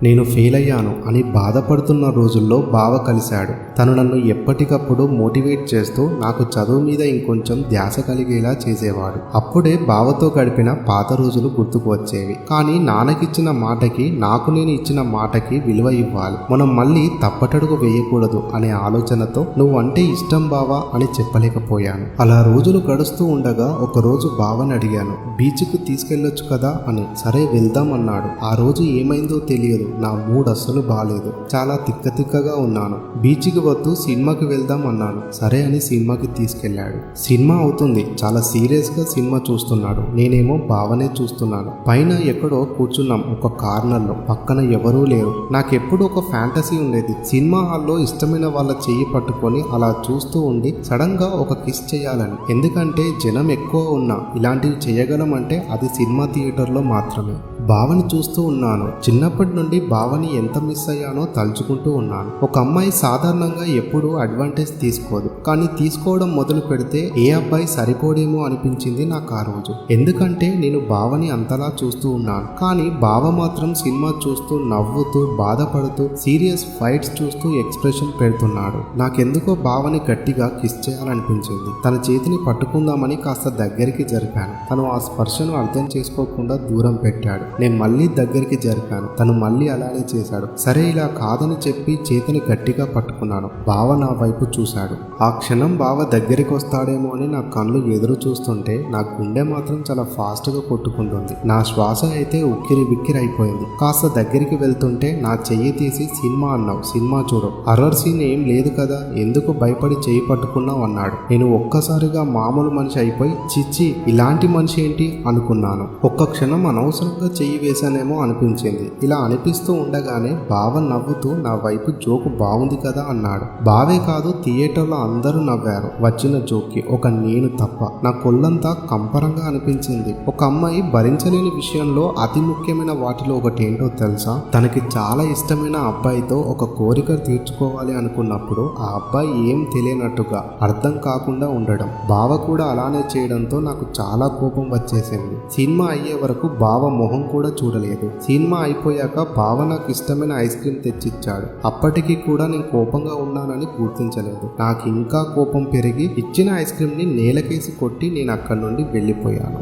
నేను ఫెయిల్ అయ్యాను అని బాధపడుతున్న రోజుల్లో బావ కలిశాడు. తను నన్ను ఎప్పటికప్పుడు మోటివేట్ చేస్తూ నాకు చదువు మీద ఇంకొంచెం ధ్యాస కలిగేలా చేసేవాడు. అప్పుడే బావతో గడిపిన పాత రోజులు గుర్తుకు వచ్చేవి. కానీ నాన్నకిచ్చిన మాటకి, నాకు నేను ఇచ్చిన మాటకి విలువ ఇవ్వాలి. మనం మళ్ళీ తప్పటడుగు వేయకూడదు అనే ఆలోచనతో నువ్వంటే ఇష్టం బావా అని చెప్పలేకపోయాను. అలా రోజులు గడుస్తూ ఉండగా ఒకరోజు బావని అడిగాను, బీచ్కి తీసుకెళ్లొచ్చు కదా అని. సరే వెళ్దాం అన్నాడు. ఆ రోజు ఏమైందో తెలియదు, నా మూడ్ అస్సలు బాలేదు. చాలా తిక్కగా ఉన్నాను. బీచ్కి వద్దు, సినిమాకి వెళ్దాం అన్నాను. సరే అని సినిమాకి తీసుకెళ్లాడు. సినిమా అవుతుంది. చాలా సీరియస్ గా సినిమా చూస్తున్నాడు. నేనేమో బావనే చూస్తున్నాను. పైన ఎక్కడో కూర్చున్నాం ఒక కార్నర్ లో. పక్కన ఎవరూ లేరు. నాకెప్పుడు ఒక ఫ్యాంటసీ ఉండేది, సినిమా హాల్లో ఇష్టమైన వాళ్ళ చెయ్యి పట్టుకొని అలా చూస్తూ ఉండి సడన్ గా ఒక కిస్ చేయాలని. ఎందుకంటే జనం ఎక్కువ ఉన్నా ఇలాంటివి చేయగలం అంటే అది సినిమా థియేటర్లో మాత్రమే. బావని చూస్తూ ఉన్నాను. చిన్నప్పటి నుండి బావని ఎంత మిస్ అయ్యానో తలుచుకుంటూ ఉన్నాను. ఒక అమ్మాయి సాధారణంగా ఎప్పుడూ అడ్వాంటేజ్ తీసుకోదు, కానీ తీసుకోవడం మొదలు పెడితే ఏ అబ్బాయి సరిపోడేమో అనిపించింది నాకు ఆ రోజు. ఎందుకంటే నేను బావని అంతలా చూస్తూ ఉన్నాను, కానీ బావ మాత్రం సినిమా చూస్తూ నవ్వుతూ బాధపడుతూ సీరియస్ ఫైట్స్ చూస్తూ ఎక్స్ప్రెషన్ పెడుతున్నాడు. నాకెందుకో బావని గట్టిగా కిస్ చేయాలనిపించింది. తన చేతిని పట్టుకుందామని కాస్త దగ్గరికి జరిపాను. తను ఆ స్పర్శను అర్థం చేసుకోకుండా దూరం పెట్టాడు. నేను మళ్ళీ దగ్గరికి జరిపాను. తను మళ్ళీ అలానే చేశాడు. సరే ఇలా కాదని చెప్పి చేతిని గట్టిగా పట్టుకున్నాను. బావ నా వైపు చూశాడు. ఆ క్షణం బావ దగ్గరికి వస్తాడేమో అని నా కళ్ళు ఎదురు చూస్తుంటే నా గుండె మాత్రం చాలా ఫాస్ట్ గా కొట్టుకుంటుంది. నా శ్వాస అయితే ఉక్కిరి బిక్కిరి అయిపోయింది. కాస్త దగ్గరికి వెళ్తుంటే నా చెయ్యి తీసి సినిమా అన్నావు, సినిమా చూడు, హర్రర్ సీన్ ఏం లేదు కదా, ఎందుకు భయపడి చెయ్యి పట్టుకున్నావు అన్నాడు. నేను ఒక్కసారిగా మామూలు మనిషి అయిపోయి చిచ్చి ఇలాంటి మనిషి ఏంటి అనుకున్నాను. ఒక్క క్షణం అనవసరంగా చెయ్యి వేశానేమో అనిపించింది. ఇలా అనిపిస్తూ ఉండగానే బావ నవ్వుతూ నా వైపు జోకు బాగుంది కదా అన్నాడు. బావే కాదు, థియేటర్లో అందరూ నవ్వారు వచ్చిన జోక్కి, ఒక నేను తప్ప. నా కొల్లంతా కంపరంగా అనిపించింది. ఒక అమ్మాయి భరించలేని విషయంలో అతి ముఖ్యమైన వాటిలో ఒకటేంటో తెలుసా? తనకి చాలా ఇష్టమైన అబ్బాయితో ఒక కోరిక తీర్చుకోవాలి అనుకున్నప్పుడు ఆ అబ్బాయి ఏం తెలియనట్టుగా అర్థం కాకుండా ఉండడం. బావ కూడా అలానే చేయడంతో నాకు చాలా కోపం వచ్చేసింది. సినిమా అయ్యే వరకు బావ మొహం కూడా చూడలేదు. సినిమా అయిపోయాక బావ నాకు ఇష్టమైన ఐస్ క్రీమ్ తెచ్చిచ్చాడు. అప్పటికి కూడా నేను కోపంగా ఉన్నానని గుర్తించలేదు. నాకు ఇంకా కోపం పెరిగి ఇచ్చిన ఐస్ క్రీమ్ ని నేలకేసి కొట్టి నేను అక్కడి నుండి వెళ్ళిపోయాను.